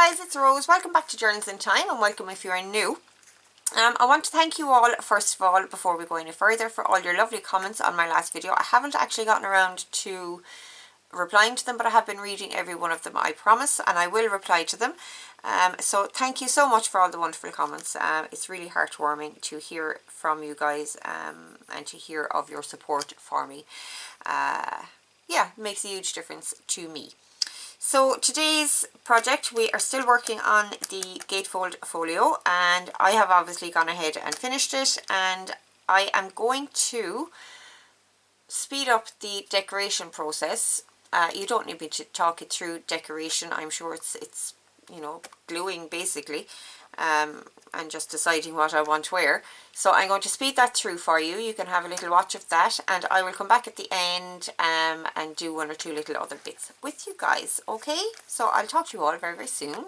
guys, it's Rose. Welcome back to Journals in Time, and welcome if you are new. I want to thank you all, first of all, before we go any further, for all your lovely comments on my last video. I haven't actually gotten around to replying to them, but I have been reading every one of them, I promise, and I will reply to them. So thank you so much for all the wonderful comments. It's really heartwarming to hear from you guys and to hear of your support for me. Yeah, it makes a huge difference to me. So today's project, we are still working on the Gatefold Folio, and I have obviously gone ahead and finished it, and I am going to speed up the decoration process. You don't need me to talk it through decoration. I'm sure it's you know, gluing basically, and just deciding what I want where. So I'm going to speed that through for you. You can have a little watch of that, and I will come back at the end and do one or two little other bits with you guys. Okay, so I'll talk to you all very, very soon.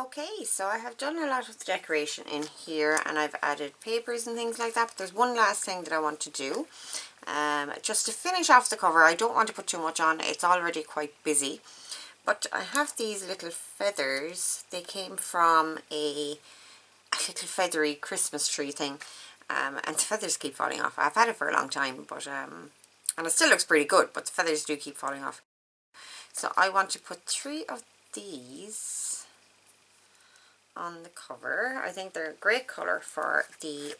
Okay, so I have done a lot of the decoration in here, and I've added papers and things like that, but there's one last thing that I want to do. Just to finish off the cover. I don't want to put too much on, it's already quite busy. But I have these little feathers. They came from a little feathery Christmas tree thing. And the feathers keep falling off. I've had it for a long time, but and it still looks pretty good, but the feathers do keep falling off. So I want to put 3 of these on the cover. I think they're a great colour for the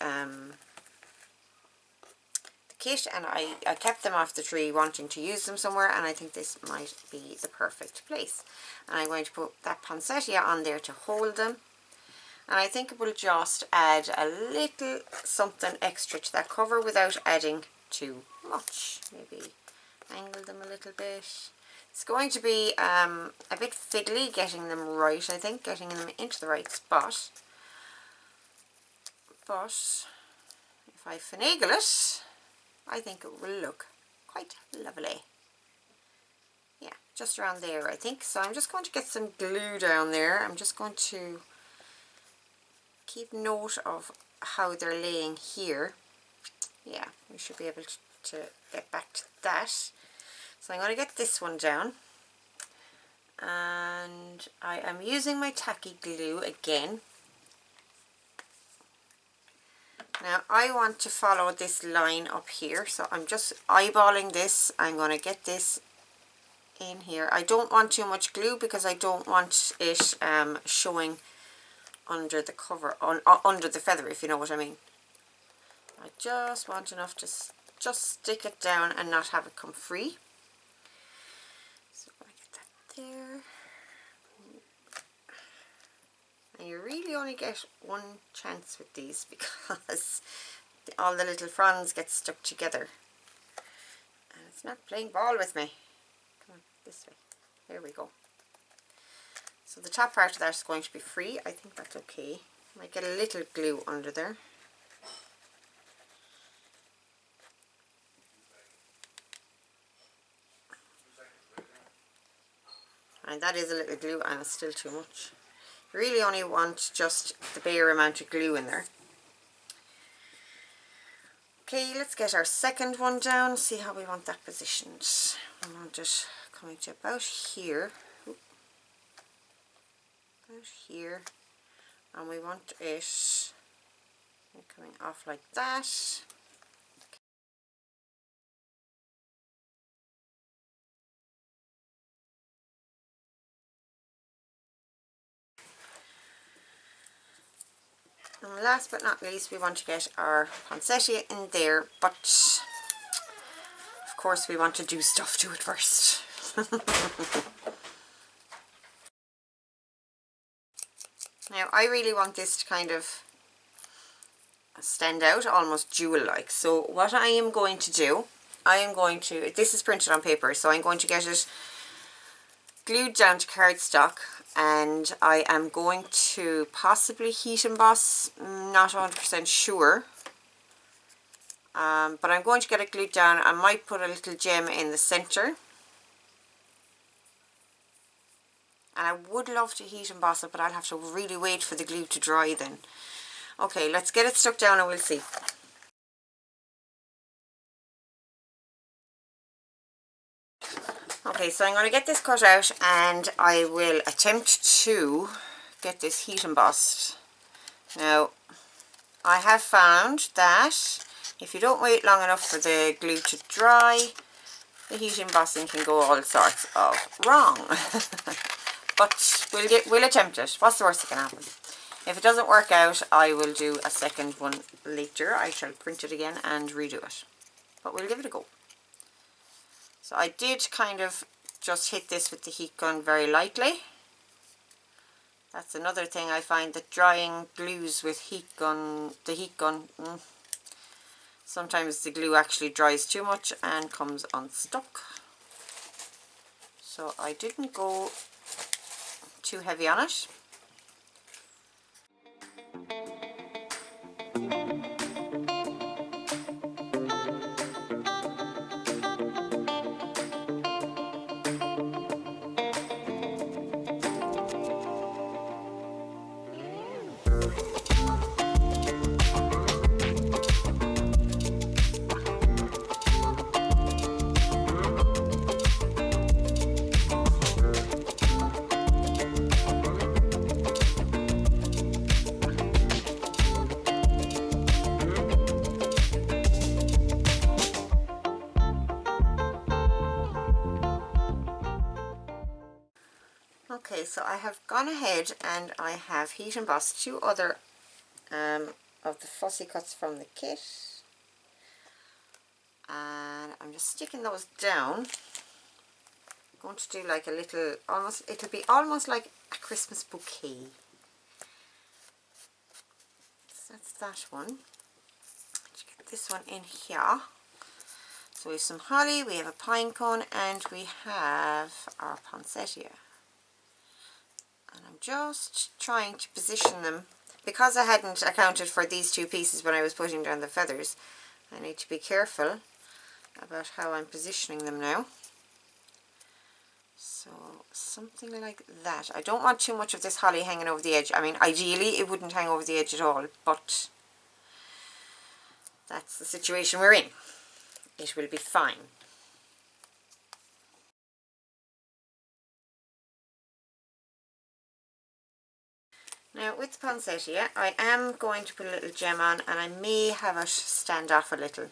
kit, and I kept them off the tree wanting to use them somewhere, and I think this might be the perfect place. And I'm going to put that poinsettia on there to hold them, and I think it will just add a little something extra to that cover without adding too much. Maybe angle them a little bit. It's going to be a bit fiddly getting them right, I think, getting them into the right spot. But if I finagle it, I think it will look quite lovely. Yeah, just around there, I think. So I'm just going to get some glue down there. I'm just going to keep note of how they're laying here. Yeah, we should be able to get back to that. So I'm going to get this one down, and I am using my tacky glue again. Now I want to follow this line up here, so I'm just eyeballing this. I'm going to get this in here. I don't want too much glue because I don't want it showing under the cover, under the feather, if you know what I mean. I just want enough to just stick it down and not have it come free. There, and you really only get one chance with these because all the little fronds get stuck together, and it's not playing ball with me. Come on, this way. There we go. So the top part of that is going to be free. I think that's okay. Might get a little glue under there. And that is a little glue, and it's still too much. You really only want just the bare amount of glue in there. Okay, let's get our second one down, see how we want that positioned. I want it coming to about here. About here. And we want it coming off like that. And last but not least, we want to get our poinsettia in there, but of course we want to do stuff to it first. Now I really want this to kind of stand out, almost jewel-like. So what I am going to do, this is printed on paper, so I'm going to get it glued down to cardstock, and I am going to possibly heat emboss, not 100% sure, but I'm going to get it glued down. I might put a little gem in the center, and I would love to heat emboss it, but I'll have to really wait for the glue to dry then. Okay, let's get it stuck down and we'll see. Okay, so I'm going to get this cut out, and I will attempt to get this heat embossed. Now, I have found that if you don't wait long enough for the glue to dry, the heat embossing can go all sorts of wrong. But we'll attempt it. What's the worst that can happen? If it doesn't work out, I will do a second one later. I shall print it again and redo it. But we'll give it a go. So I did kind of just hit this with the heat gun very lightly. That's another thing I find, that drying glues with the heat gun, sometimes the glue actually dries too much and comes unstuck. So I didn't go too heavy on it. I have gone ahead and I have heat embossed 2 other of the fussy cuts from the kit, and I'm just sticking those down. I'm going to do like a little, it'll be almost like a Christmas bouquet. So that's that one. Let's get this one in here. So we have some holly, we have a pine cone, and we have our poinsettia. And I'm just trying to position them. Because I hadn't accounted for these 2 pieces when I was putting down the feathers, I need to be careful about how I'm positioning them now. So something like that. I don't want too much of this holly hanging over the edge. I mean, ideally it wouldn't hang over the edge at all, but that's the situation we're in. It will be fine. Now with the poinsettia, I am going to put a little gem on, and I may have it stand off a little.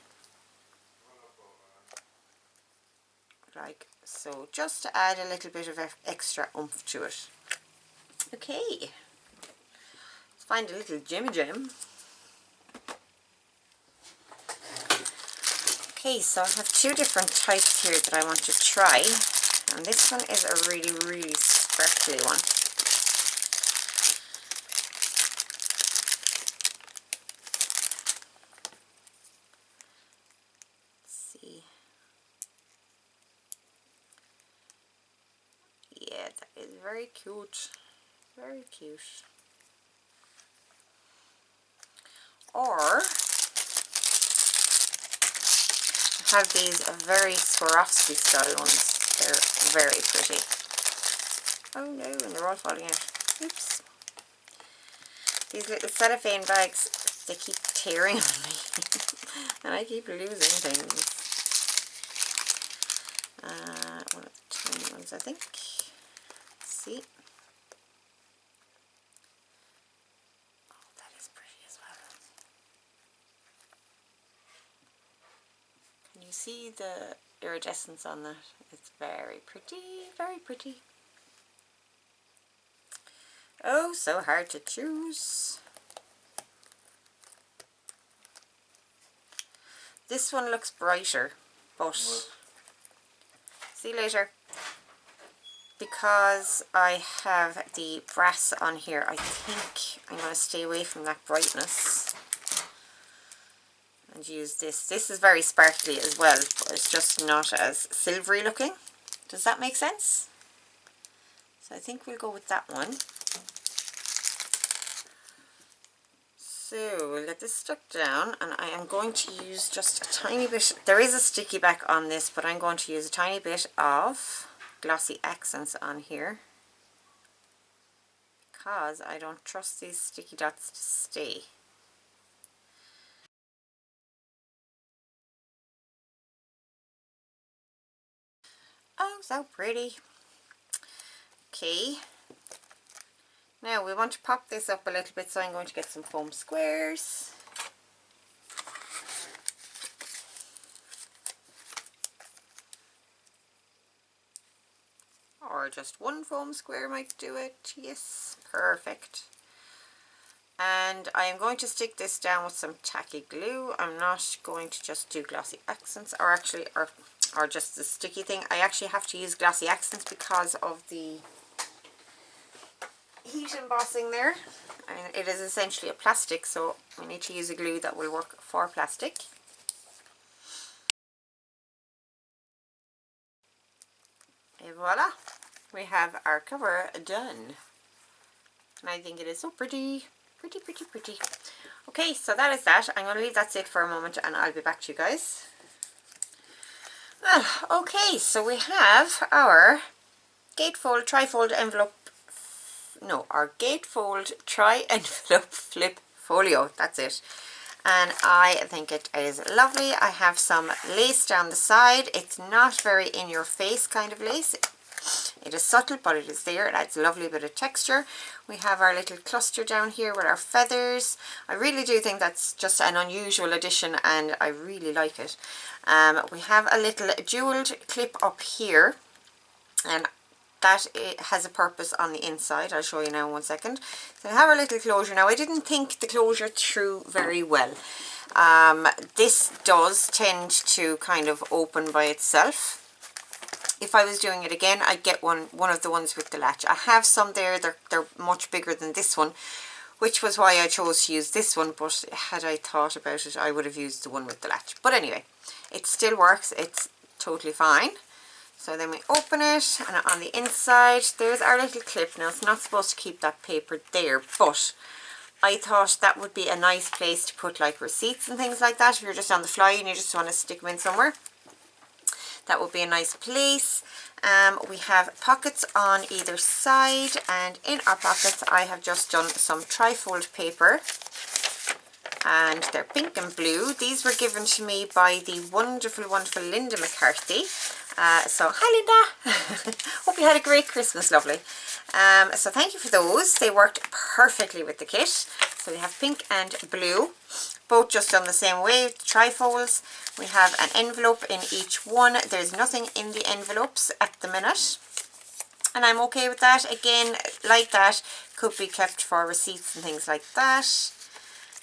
Like so, just to add a little bit of extra oomph to it. Okay, let's find a little gemmy gem. Okay, so I have 2 different types here that I want to try, and this one is a really, really sparkly one. Very cute, very cute. Or I have these very Swarovski style ones. They're very pretty. Oh no, and they're all falling out. Oops. These little cellophane bags, they keep tearing on me and I keep losing things. One of the tiny ones, I think. See? Oh, that is pretty as well. Can you see the iridescence on that? It's very pretty, very pretty. Oh, so hard to choose. This one looks brighter, but see you later. Because I have the brass on here, I think I'm going to stay away from that brightness and use this. This is very sparkly as well, but it's just not as silvery looking. Does that make sense? So I think we'll go with that one. So we'll get this stuck down, and I am going to use just a tiny bit. There is a sticky back on this, but I'm going to use a tiny bit of glossy accents on here because I don't trust these sticky dots to stay. Oh, so pretty. Okay, now we want to pop this up a little bit, so I'm going to get some foam squares. Or just one foam square might do it. Yes, perfect. And I am going to stick this down with some tacky glue. I'm not going to just do glossy accents, or actually, or just the sticky thing. I actually have to use glossy accents because of the heat embossing there. I mean, it is essentially a plastic, so we need to use a glue that will work for plastic. Et voila! We have our cover done. And I think it is so pretty. Pretty, pretty, pretty. Okay, so that is that. I'm going to leave that sit for a moment and I'll be back to you guys. Okay, so we have our Gatefold tri-fold envelope, no, our Gatefold tri-envelope flip folio. That's it. And I think it is lovely. I have some lace down the side. It's not very in your face kind of lace. It is subtle, but it is there. It adds a lovely bit of texture. We have our little cluster down here with our feathers. I really do think that's just an unusual addition and I really like it. We have a little jeweled clip up here, and that it has a purpose on the inside. I'll show you now in 1 second. So I have our little closure now. I didn't think the closure through very well. This does tend to kind of open by itself. If I was doing it again, I'd get one of the ones with the latch. I have some there, they're much bigger than this one, which was why I chose to use this one, but had I thought about it, I would have used the one with the latch. But anyway, it still works, it's totally fine. So then we open it, and on the inside, there's our little clip. Now, it's not supposed to keep that paper there, but I thought that would be a nice place to put like receipts and things like that. If you're just on the fly and you just want to stick them in somewhere, that would be a nice place. We have pockets on either side, and in our pockets I have just done some trifold paper, and they're pink and blue. These were given to me by the wonderful Linda McCarthy. So hi Linda, hope you had a great Christmas, lovely. So thank you for those. They worked perfectly with the kit. So we have pink and blue, both just done the same way, trifolds. We have an envelope in each one. There's nothing in the envelopes at the minute, and I'm okay with that. Again, like that, could be kept for receipts and things like that.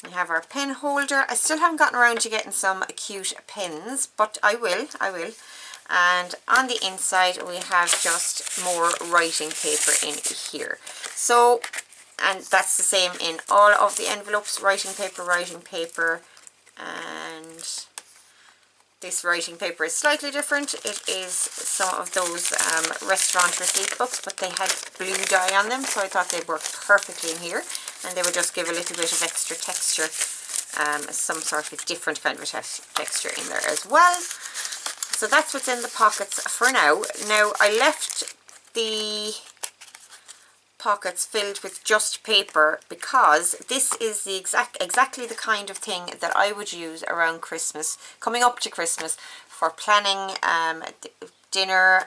We have our pen holder. I still haven't gotten around to getting some cute pens, but I will. And on the inside we have just more writing paper in here. So, and that's the same in all of the envelopes, writing paper, and this writing paper is slightly different. It is some of those restaurant receipt books, but they had blue dye on them, so I thought they'd work perfectly in here, and they would just give a little bit of extra texture, some sort of different kind of texture in there as well. So that's what's in the pockets for now. Now, I left the pockets filled with just paper because this is the exactly the kind of thing that I would use around Christmas, coming up to Christmas, for planning dinner,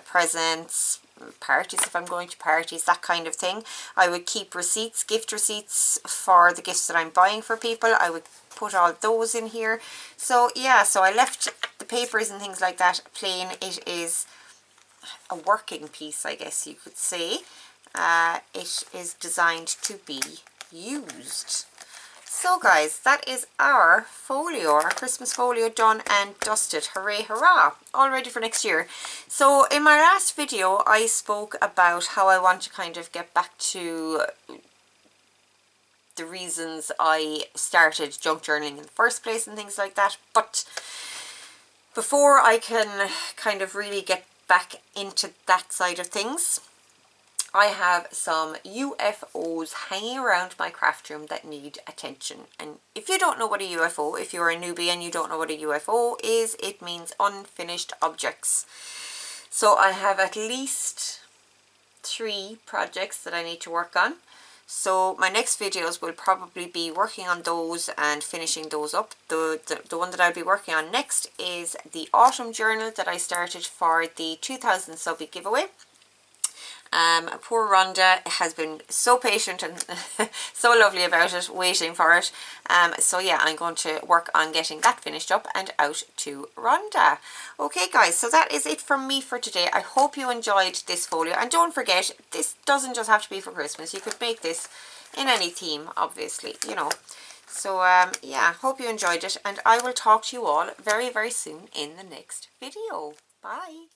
presents, parties if I'm going to parties, that kind of thing. I would keep receipts, gift receipts for the gifts that I'm buying for people. I would put all those in here. So yeah, so I left the papers and things like that plain. It is a working piece, I guess you could say. It is designed to be used. So guys, that is our folio, our Christmas folio done and dusted. Hooray, hurrah! All ready for next year. So in my last video I spoke about how I want to kind of get back to the reasons I started junk journaling in the first place and things like that. But before I can kind of really get back into that side of things, I have some UFOs hanging around my craft room that need attention. And if you don't know what a UFO, if you're a newbie and you don't know what a UFO is, it means unfinished objects. So I have at least 3 projects that I need to work on. So my next videos will probably be working on those and finishing those up. The one that I'll be working on next is the autumn journal that I started for the 2000 subby giveaway. Poor Rhonda has been so patient and so lovely about it, waiting for it. So yeah, I'm going to work on getting that finished up and out to Rhonda. Okay guys, so that is it from me for today. I hope you enjoyed this folio, and don't forget, this doesn't just have to be for Christmas. You could make this in any theme, obviously, you know. So yeah, hope you enjoyed it, and I will talk to you all very, very soon in the next video. Bye!